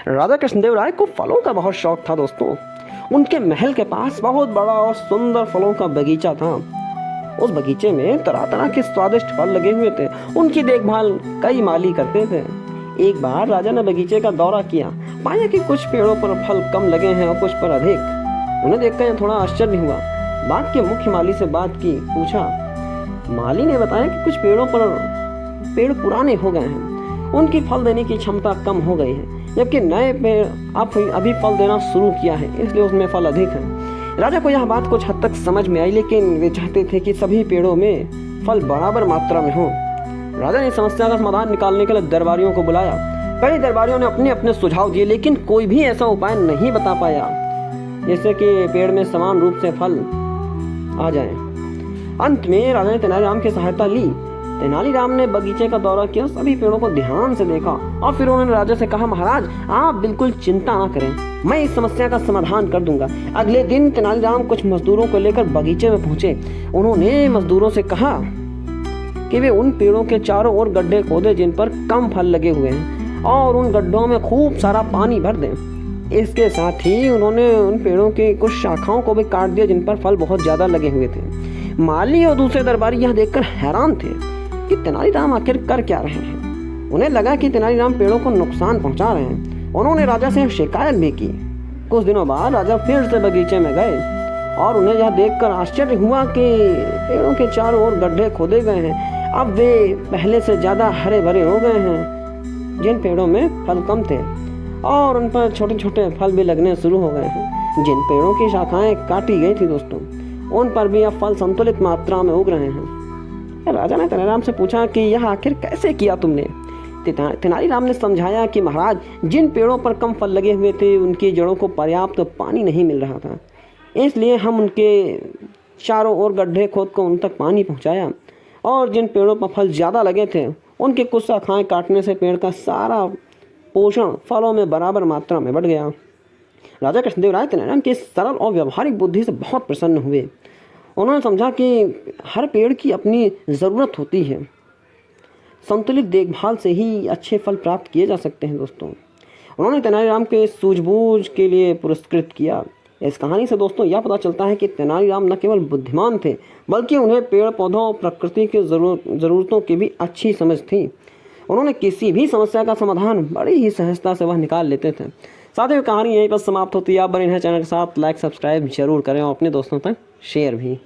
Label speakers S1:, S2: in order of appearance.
S1: राजा कृष्णदेव राय को फलों का बहुत शौक था दोस्तों। उनके महल के पास बहुत बड़ा और सुंदर फलों का बगीचा था। उस बगीचे में तरह तरह के स्वादिष्ट फल लगे हुए थे। उनकी देखभाल कई माली करते थे। एक बार राजा ने बगीचे का दौरा किया, पाया कि कुछ पेड़ों पर फल कम लगे हैं और कुछ पर अधिक। उन्हें देखकर थोड़ा आश्चर्य हुआ। बाग के मुख्य माली से बात की, पूछा। माली ने बताया कि कुछ पेड़ पुराने हो गए हैं, उनकी फल देने की क्षमता कम हो गई है, जबकि नए पेड़ अभी फल देना शुरू किया है, इसलिए उसमें फल अधिक है। राजा को यह बात कुछ हद तक समझ में आई, लेकिन वे चाहते थे कि सभी पेड़ों में फल बराबर मात्रा में हो। राजा ने समस्या का समाधान निकालने के लिए दरबारियों को बुलाया। कई दरबारियों ने अपने अपने सुझाव दिए, लेकिन कोई भी ऐसा उपाय नहीं बता पाया जिससे कि पेड़ में समान रूप से फल आ जाए। अंत में राजा ने तेनालीराम की सहायता ली। तेनालीराम ने बगीचे का दौरा किया, सभी पेड़ों को ध्यान से देखा और फिर उन्होंने राजा से कहा, महाराज आप बिल्कुल चिंता ना करें, मैं इस समस्या का समाधान कर दूंगा। अगले दिन तेनालीराम कुछ मजदूरों को लेकर बगीचे में पहुंचे। उन्होंने मजदूरों से कहा कि वे उन पेड़ों के चारों ओर गड्ढे खोदे जिन पर कम फल लगे हुए हैं, और उन गड्ढों में खूब सारा पानी भर दें। इसके साथ ही उन्होंने उन पेड़ों की कुछ शाखाओं को भी काट दिया जिन पर फल बहुत ज्यादा लगे हुए थे। माली और दूसरे दरबारी यह देखकर हैरान थे कि तेनालीराम आखिर कर क्या रहे हैं। उन्हें लगा कि तेनालीराम पेड़ों को नुकसान पहुंचा रहे हैं। उन्होंने राजा से शिकायत भी की। कुछ दिनों बाद राजा फिर से बगीचे में गए और उन्हें यह देखकर आश्चर्य हुआ कि पेड़ों के चारों ओर गड्ढे खोदे गए हैं। अब वे पहले से ज्यादा हरे भरे हो गए हैं। जिन पेड़ों में फल कम थे और उन पर छोटे छोटे फल भी लगने शुरू हो गए हैं। जिन पेड़ों की शाखाएं काटी गई थी दोस्तों, उन पर भी अब फल संतुलित मात्रा में उग रहे हैं। राजा ने तेनालीराम से पूछा कि यह आखिर कैसे किया तुमने। तेनालीराम ने समझाया कि महाराज, जिन पेड़ों पर कम फल लगे हुए थे उनकी जड़ों को पर्याप्त पानी नहीं मिल रहा था, इसलिए हम उनके चारों ओर गड्ढे खोद कर उन तक पानी पहुंचाया, और जिन पेड़ों पर फल ज़्यादा लगे थे उनके कुछ शाखाएं काटने से पेड़ का सारा पोषण फलों में बराबर मात्रा में बढ़ गया। राजा कृष्णदेव राय तेनालीराम की सरल और व्यवहारिक बुद्धि से बहुत प्रसन्न हुए। उन्होंने समझा कि हर पेड़ की अपनी ज़रूरत होती है। संतुलित देखभाल से ही अच्छे फल प्राप्त किए जा सकते हैं दोस्तों। उन्होंने तेनालीराम के सूझबूझ के लिए पुरस्कृत किया। इस कहानी से दोस्तों यह पता चलता है कि तेनालीराम न केवल बुद्धिमान थे, बल्कि उन्हें पेड़ पौधों और प्रकृति की ज़रूरतों की भी अच्छी समझ थी। उन्होंने किसी भी समस्या का समाधान बड़ी ही सहजता से वह निकाल लेते थे। साथ ही कहानी यहीं पर समाप्त होती है। आप बने हैं चैनल के साथ, लाइक सब्सक्राइब जरूर करें और अपने दोस्तों तक शेयर भी।